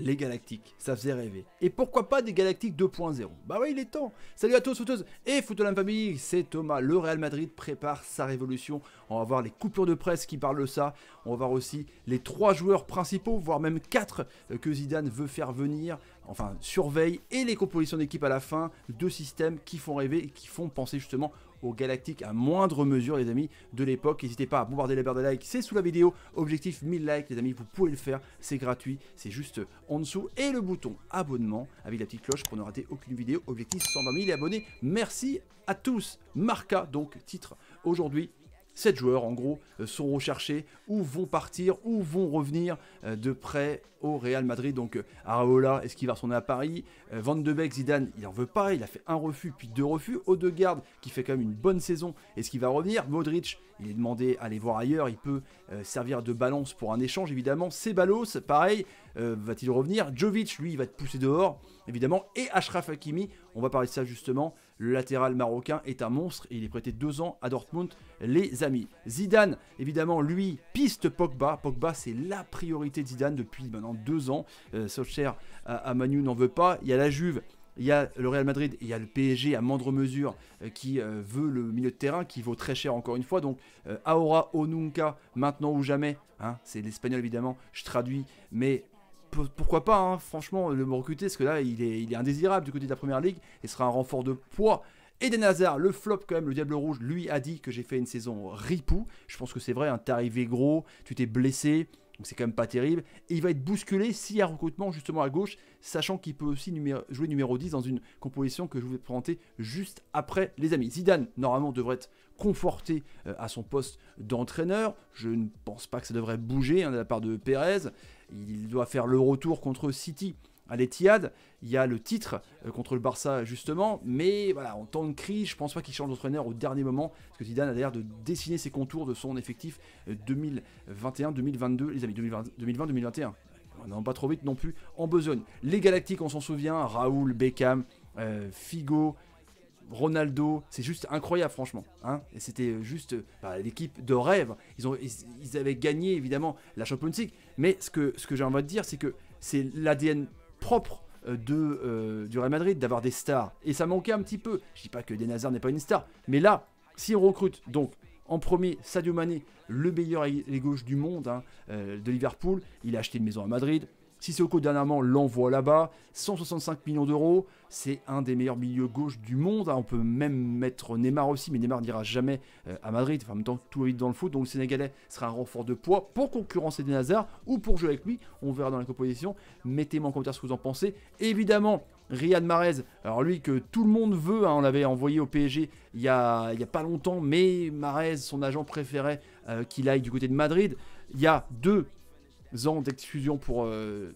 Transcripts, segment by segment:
Les Galactiques, ça faisait rêver. Et pourquoi pas des Galactiques 2.0? Bah oui, il est temps. Salut à tous, footeuses et Football Family, c'est Thomas. Le Real Madrid prépare sa révolution. On va voir les coupures de presse qui parlent de ça. On va voir aussi les 3 joueurs principaux, voire même 4 que Zidane veut faire venir. Enfin, surveille. Et les compositions d'équipe à la fin. 2 systèmes qui font rêver et qui font penser justement aux Galactiques à moindre mesure, les amis, de l'époque. N'hésitez pas à bombarder les barres de like, c'est sous la vidéo. Objectif 1000 likes, les amis, vous pouvez le faire, c'est gratuit, c'est juste en dessous. Et le bouton abonnement avec la petite cloche pour ne rater aucune vidéo. Objectif 120 000 abonnés. Merci à tous. Marca, donc, titre aujourd'hui. 7 joueurs en gros sont recherchés ou vont partir ou vont revenir de près au Real Madrid. Donc Araola, est-ce qu'il va retourner à Paris? Van de Beek, Zidane, il n'en veut pas, il a fait un refus puis 2 refus. Odegaard qui fait quand même une bonne saison, est-ce qu'il va revenir? Modric, il est demandé à aller voir ailleurs, il peut servir de balance pour un échange évidemment. Ceballos, pareil, va-t-il revenir? Jovic, lui, il va être poussé dehors évidemment. Et Achraf Hakimi, on va parler de ça justement. Le latéral marocain est un monstre et il est prêté 2 ans à Dortmund, les amis. Zidane, évidemment, lui, piste Pogba. Pogba, c'est la priorité de Zidane depuis maintenant 2 ans. Solskjaer à Manu n'en veut pas. Il y a la Juve, il y a le Real Madrid, et il y a le PSG à moindre mesure qui veut le milieu de terrain, qui vaut très cher encore une fois. Donc, Aora o nunca, maintenant ou jamais. Hein, c'est l'espagnol évidemment, je traduis, mais... pourquoi pas, hein, franchement, le recruter, parce que là, il est indésirable du côté de la première ligue, et sera un renfort de poids. Eden Hazard, le flop quand même, le Diable Rouge, lui a dit que j'ai fait une saison ripou. Je pense que c'est vrai, hein, t'es arrivé gros, tu t'es blessé, donc c'est quand même pas terrible. Et il va être bousculé s'il y a recrutement justement à gauche, sachant qu'il peut aussi jouer numéro 10 dans une composition que je vous vais présenter juste après, les amis. Zidane, normalement, devrait être conforté à son poste d'entraîneur. Je ne pense pas que ça devrait bouger hein, de la part de Pérez. Il doit faire le retour contre City à l'Etihad. Il y a le titre contre le Barça justement. Mais voilà, en temps de crise, je ne pense pas qu'il change d'entraîneur au dernier moment. Parce que Zidane a l'air de dessiner ses contours de son effectif 2021-2022. Les amis, 2020-2021. Non, pas trop vite non plus en besogne. Les Galactiques, on s'en souvient. Raoul, Beckham, Figo... Ronaldo, c'est juste incroyable franchement, hein. Et c'était juste l'équipe de rêve. Ils avaient gagné évidemment la Champions League, mais ce que j'ai envie de dire, c'est que c'est l'ADN propre du Real Madrid d'avoir des stars, et ça manquait un petit peu. Je dis pas que Eden Hazard n'est pas une star, mais là, si on recrute donc en premier Sadio Mané, le meilleur ailier gauche du monde hein, de Liverpool, il a acheté une maison à Madrid. Sissoko dernièrement l'envoie là-bas, 165 millions d'euros, c'est un des meilleurs milieux gauche du monde, hein. On peut même mettre Neymar aussi, mais Neymar n'ira jamais à Madrid, enfin, en même temps tout est vite dans le foot, donc le Sénégalais sera un renfort de poids pour concurrencer Eden Hazard ou pour jouer avec lui, on verra dans la composition. Mettez-moi en commentaire ce que vous en pensez. Et évidemment, Riyad Mahrez, alors lui que tout le monde veut, hein, on l'avait envoyé au PSG il y a pas longtemps, mais Mahrez, son agent préférait qu'il aille du côté de Madrid. Il y a 2 ans d'exclusion pour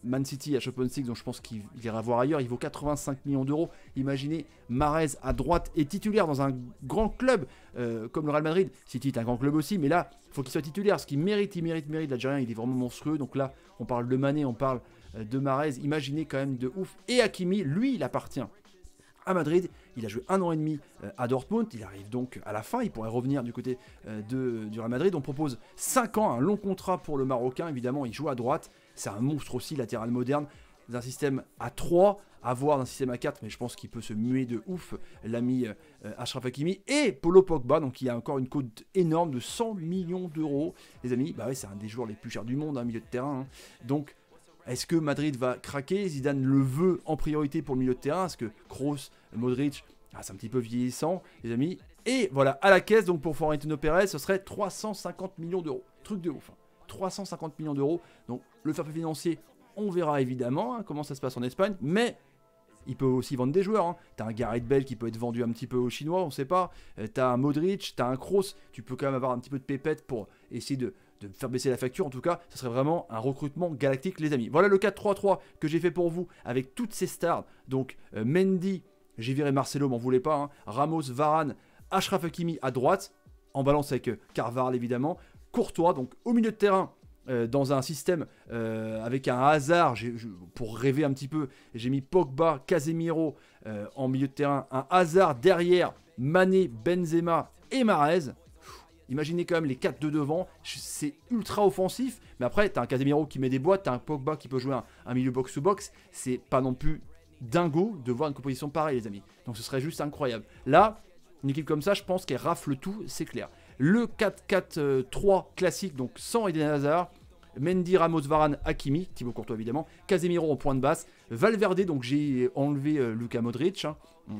Man City à Champions League, donc je pense qu'il ira voir ailleurs. Il vaut 85 millions d'euros. Imaginez Mahrez à droite et titulaire dans un grand club comme le Real Madrid. City est un grand club aussi, mais là il faut qu'il soit titulaire, ce qu'il mérite. L'Algérien, il est vraiment monstrueux. Donc là on parle de Mané, on parle de Mahrez. Imaginez quand même de ouf. Et Hakimi, lui, il appartient à Madrid, il a joué 1 an et demi à Dortmund, il arrive donc à la fin, il pourrait revenir du côté du Real Madrid. On propose 5 ans, un long contrat pour le Marocain, évidemment il joue à droite, c'est un monstre aussi, latéral moderne, d'un système à 3, à voir d'un système à 4, mais je pense qu'il peut se muer de ouf, l'ami Achraf Hakimi, et Paulo Pogba, donc il y a encore une cote énorme de 100 millions d'euros, les amis, bah ouais, c'est un des joueurs les plus chers du monde, milieu de terrain, hein. Donc est-ce que Madrid va craquer? Zidane le veut en priorité pour le milieu de terrain. Est-ce que Kroos, Modric, c'est un petit peu vieillissant, les amis. Et voilà, à la caisse, donc pour Florentino Pérez, ce serait 350 millions d'euros. Truc de ouf, hein. 350 millions d'euros. Donc le fair play financier, on verra évidemment hein, comment ça se passe en Espagne. Mais il peut aussi vendre des joueurs. Hein. T'as un Gareth Bale qui peut être vendu un petit peu aux Chinois, on sait pas. T'as un Modric, t'as un Kroos. Tu peux quand même avoir un petit peu de pépette pour essayer de faire baisser la facture. En tout cas, ce serait vraiment un recrutement galactique, les amis. Voilà le 4-3-3 que j'ai fait pour vous avec toutes ces stars. Donc Mendy, j'ai viré Marcelo, m'en voulez pas. Hein. Ramos, Varane, Achraf Hakimi à droite, en balance avec Carvajal évidemment. Courtois, donc au milieu de terrain, dans un système avec un Hazard, pour rêver un petit peu, j'ai mis Pogba, Casemiro en milieu de terrain, un Hazard derrière, Mané, Benzema et Mahrez. Imaginez quand même les 4 de devant, c'est ultra offensif, mais après, t'as un Casemiro qui met des boîtes, t'as un Pogba qui peut jouer un milieu box-to-box, c'est pas non plus dingo de voir une composition pareille, les amis. Donc ce serait juste incroyable. Là, une équipe comme ça, je pense qu'elle rafle tout, c'est clair. Le 4-4-3 classique, donc sans Eden Hazard, Mendy, Ramos, Varane, Hakimi, Thibaut Courtois évidemment, Casemiro en point de basse, Valverde, donc j'ai enlevé Luka Modric, hein,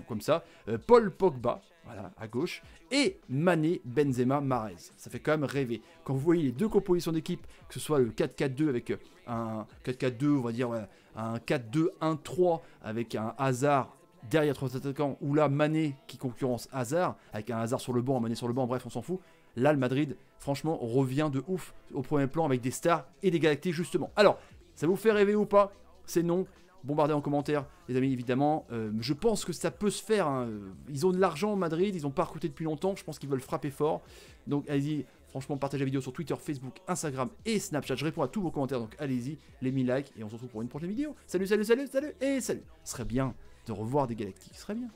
comme ça, Paul Pogba, voilà, à gauche, et Mané, Benzema, Mahrez. Ça fait quand même rêver. Quand vous voyez les deux compositions d'équipe, que ce soit le 4-4-2 avec un 4-4-2, on va dire un 4-2-1-3 avec un Hazard derrière 3 attaquants, ou là Mané qui concurrence Hazard, avec un Hazard sur le banc, un Mané sur le banc, bref, on s'en fout. Là, le Madrid, franchement, revient de ouf au premier plan avec des stars et des galactiques, justement. Alors, ça vous fait rêver ou pas? C'est non. Bombardez en commentaire, les amis, évidemment. Je pense que ça peut se faire. Hein. Ils ont de l'argent au Madrid, ils n'ont pas recruté depuis longtemps. Je pense qu'ils veulent frapper fort. Donc, allez-y, franchement, partagez la vidéo sur Twitter, Facebook, Instagram et Snapchat. Je réponds à tous vos commentaires, donc allez-y, les 1000 likes. Et on se retrouve pour une prochaine vidéo. Salut, salut, salut, salut, et salut. Ce serait bien de revoir des galactiques, ce serait bien.